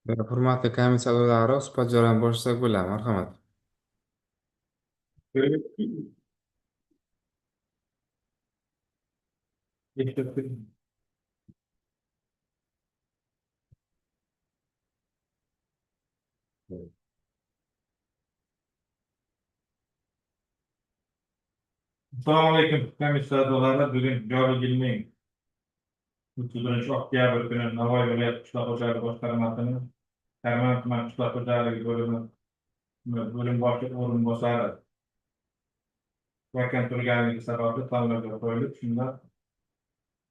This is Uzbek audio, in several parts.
Hurmatli komissiyalar, suhbat jarayoni boshlasak bo'ladi, marhamat. Assalomu alaykum komissiyado'rlar. Bugun joriy yilning 30 oktyabr kuni Navoiy viloyati qishloq xo'jaligi boshqarmasining Karmon tuman qishloq xo'jaligi bo'limi bo'lim boshlig'i o'rinbosari vakant turganligi sababli tanlovga qo'yilib, shunda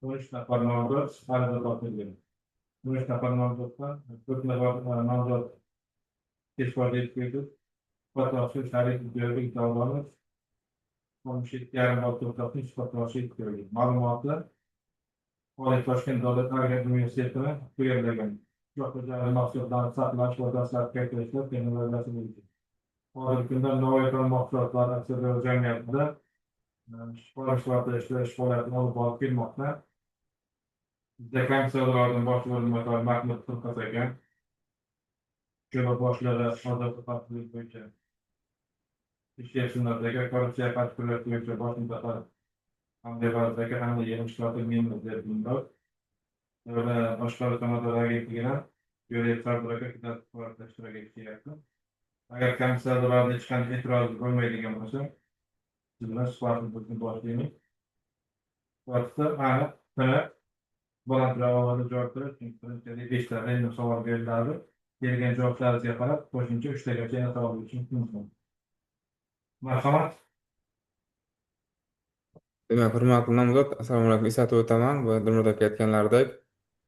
13 nafar nomzod ariza topshirgan. 13 nafar nomzoddan 4 nafar nomzod tezkor etib, Fatoshu Sharif Jo'rabek Davronov 17,5 isbotlashi kerak. Ma'lumotlar Oliy Toshkent davlat agrar universitetini tayyorlagan. Qishloq xo'jaligi mahsulotlarini saqlash va dastlabki qayta texnologiyasi bo'yicha. Hozirgi kunda Navoiy mahsulotlari aksiyador jamiyatida ishqibozlar ishlash faoliyatini olib borib kelmoqda. Bizda komissiyalardan bosh o'rinbosari Mahmud Turqas aka, jo'ra boshlig'i hozirgi xavfsizlik bo'yicha Ishlar sunnatdagi korrupsiya qarshi kurashish bo'yicha bosh mutaxassis hamda vazirga hamda yig'ilishlarda memur deb bilindi. Ular boshqaruv tomonidan agentligidan yo'l sardobaga ishtirok etishyapti. Agar komissiyalardan hech qanday e'tiroz bo'lmaydigan bo'lsa, siz bilan suhbatimizni boshlaymiz. Suhbatda aniq, tiniq, balandroq ovozda javob berish, chunki birinchi 5 ta random savol beriladi. Kelgan javoblaringizga qarab, qo'shimcha 3 tagacha yana savol berishimiz mumkin. Marhamat. Demak, hurmatli nomzod, assalomu alaykum. Eslatib o'taman va Dilmurod aka aytganlaridek,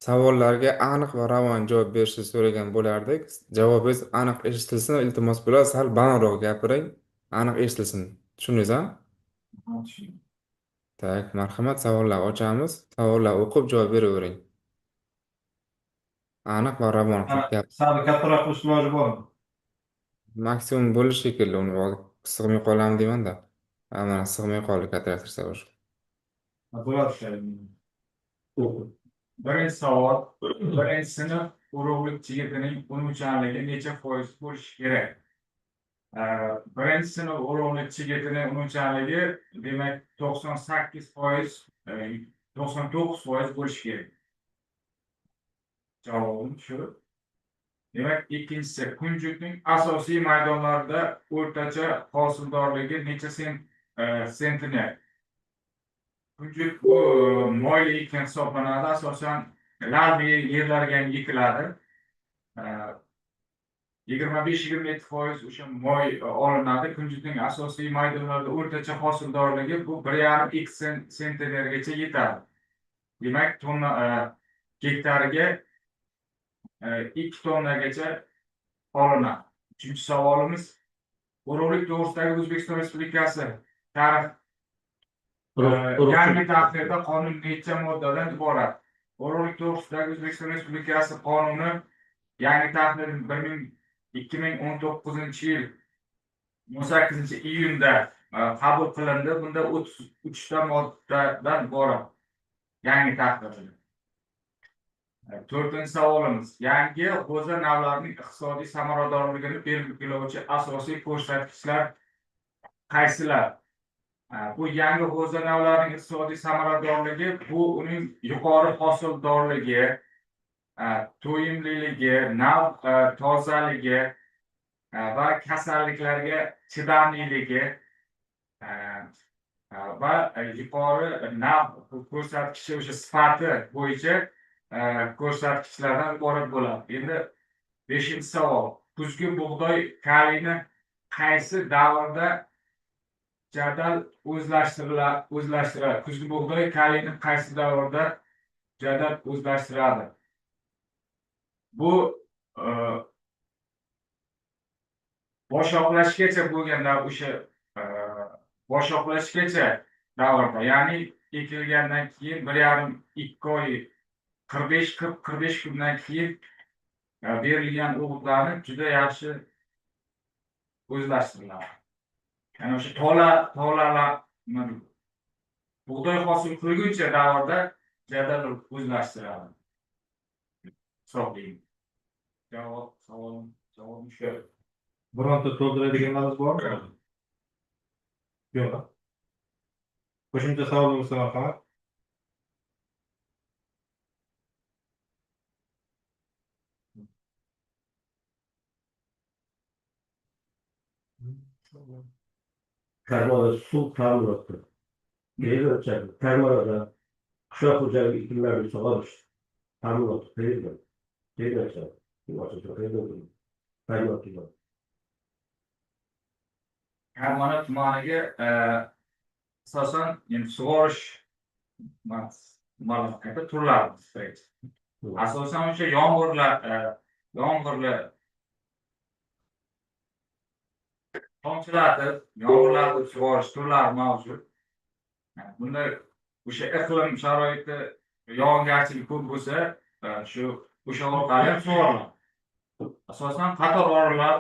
savollarga aniq va ravon javob berishni so'ragan bo'lardik. Javobingiz aniq eshitilsin, iltimos bo'ladi, sal balandroq gapiring, aniq eshitilsin. Tushundingizmi? Tak, marhamat, savollar ochamiz. Savollar o'qib javob beravering. Aniq va ravon qilib gap. Sal kattaroq qilish iloji bormi? Maksimum bo'lish shekilli, uni sig'may qolamiz deyman-da. Mana sig'may qoldi, kattaytirsa o'sha. Bo'ladi. Birinchi savol, birinchi sinf urug'lik chigitining unumchanligi necha foiz bo'lishi kerak? Birinchi sinf urug'lik chigitining unumchanligi demak 98%, 99% bo'lishi kerak. Javobim shu. Demak, ikkinchisi, kunjutning asosiy maydonlarida o'rtacha hosildorligi necha sentner? Kunjut bu moyli ekin hisoblanadi, asosan lavli yerlarga ekiladi. 25-27% o'sha moy olinadi. Kunjutning asosiy maydonlarida o'rtacha hosildorligi bu 1,5-2 sentnergacha yetadi. Demak, tonna gektariga 2 tonnagacha olinadi. Uchinchi savolimiz, urug'lik to'g'risidagi O'zbekiston Respublikasi tarix yangi tahrirda qonun necha moddadan iborat? Urug'lik to'g'risidagi O'zbekiston Respublikasi qonuni yangi tahrir 2019-yil 18-iyunda qabul qilindi. Bunda 33 ta moddadan iborat yangi tahrir. To'rtinchi savolimiz, yangi g'o'za navlarining iqtisodiy samaradorligini belgilovchi asosiy ko'rsatkichlar qaysilar? Bu yangi g'o'za navlarining iqtisodiy samaradorligi bu uning yuqori hosildorligi, to'yimliligi, nav tozaligi va kasalliklarga chidamliligi va yuqori nav ko'rsatkichi o'sha sifati bo'yicha ko'rsatkichlardan iborat bo'ladi. Endi 5-savol, kuzgi bug'doy kalini qaysi davrda jadal o'zlashtiradi? Kuzgi bug'doy kalini qaysi davrda jadal o'zlashtiradi? Bu bosh oqlashgacha bo'lganda o'sha bosh oqlashgacha davrda. Ya'ni ekilgandan keyin 1,5-2 oy, 45 kundan keyin berilgan o'g'itlarni juda yaxshi o'zlashtiriladi. Ya'ni o'sha tolalar bug'doy hosil qilguncha davrda jadal o'zlashtiradi. Hisoblaymiz. Savolim shu. Bironta to'ldiradiganlarimiz bormi? Yo'q. Qo'shimcha savol bo'lsa marhamat. Karmada suv ta'minoti. Neydi ölçek? Karmada kuşak ocağı iklimlerini sağlamış. Ta'minoti değil mi? Değil mi ölçek? Bu açıkça değil mi? Karmada var. Farg'ona tumaniga asosan sug'orish turlari istaymiz. Asosan o'sha yomg'irli tomchilatib, yomg'irlatib sug'orish turlari mavjud. Bunda o'sha iqlim sharoiti yog'ingarchilik ko'p bo'lsa, o'sha orqali ham sug'oriladi. Asosan qator o'rinlar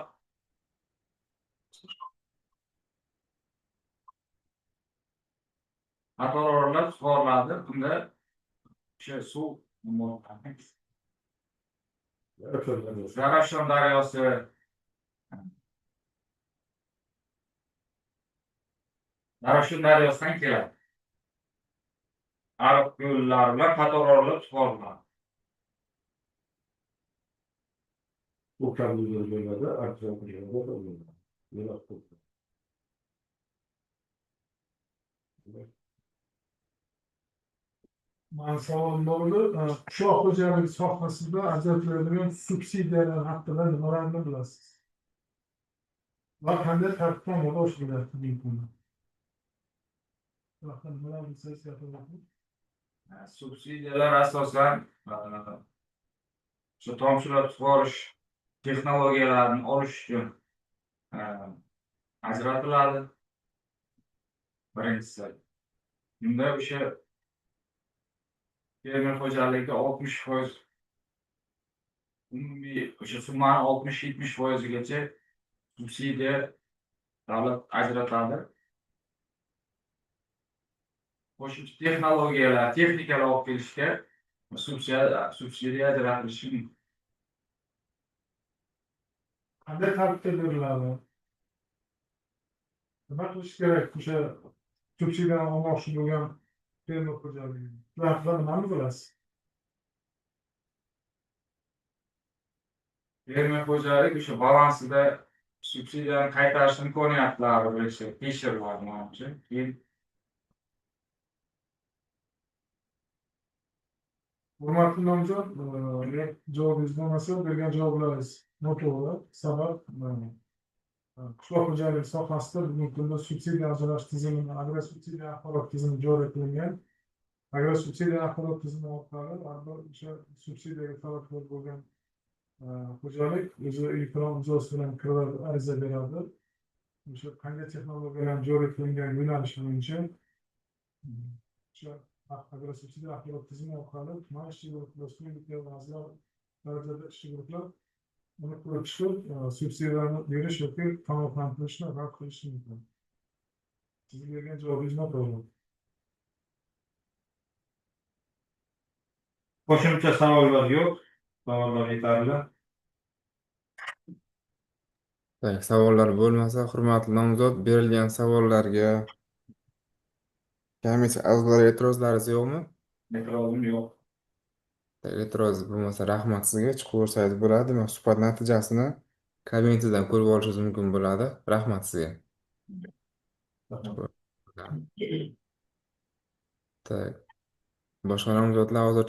sug'oriladi. Bunda o'sha suv Zarafshon daryosi, Zarafshon daryosidan keladi. Ariq ko'llari bilan qator o'rinlar sug'oriladi. Bu kamlığı bölgede artçıdan kuşağında da oluyor. Miras buldu. Savolim bo'ldi. Qishloq xo'jaligi sohasida ajratiladigan subsidiyalar haqida nimalarni bilasiz? Va qanday tartibda amalga oshirilyapti mumkin? Nimalar bilsangiz gapirmoqchi. Subsidiyalar asosan shu tomchilatib sug'orish texnologiyalarini olish uchun ajratiladi. Birinchisi. Bunda o'sha fermer xo'jaligida 60% umumiy o'sha summani 60-70%gacha subsidiya davlat ajratadi. Qo'shimcha texnologiyalar, texnikalar olib kelishga subsidiya ajratilishi mumkin. Qanday tartibda beriladi? Nima qilish kerak o'sha subsidiyani olmoqchi bo'lgan fermer xo'jaligi? Ular haqida nimani bilasiz? Fermer xo'jalik o'sha balansida subsidiyani qaytarish imkoniyatlari bo'yicha tekshiriladi menimcha. Keyin Hurmatli nomzod, javobingiz bo'lmasa bergan javoblaringiz noto'g'ri. Sabab qishloq xo'jaligi sohasida bugungi kunda subsidiya ajratish tizimini, agrar subsidiya axborot tizimi joriy qilingan. Agrar subsidiya axborot tizimi orqali o'sha subsidiyaga taalluqli bo'lgan xo'jalik o'zi elektron imzosi bilan kirib ariza beradi. O'sha qanday texnologiyalar joriy qilingan yo'nalish bo'yicha o'sha agrar subsidiya axborot tizimi orqali tuman ishchi guruhlar, respublika vazirlar darajada ishchi guruhlar uni ko'rib chiqib subsidiyalarni berish yoki qanoatlantirishni rad qilishi mumkin. Siz bergan javobingiz noto'g'ri. qo'shimcha savollar yo'q. Savollar yetarli. Savollar bo'lmasa, hurmatli nomzod, berilgan savollarga komissiya a'zolari e'tirozlaringiz yo'qmi? E'tirozim yo'q. E'tiroz bo'lmasa, rahmat sizga. Chiqib ko'rsangiz bo'ladi. Demak, suhbat natijasini kabinetidan ko'rib olishingiz mumkin bo'ladi. Rahmat sizga. Tak. Boshqa nomzodlar hozir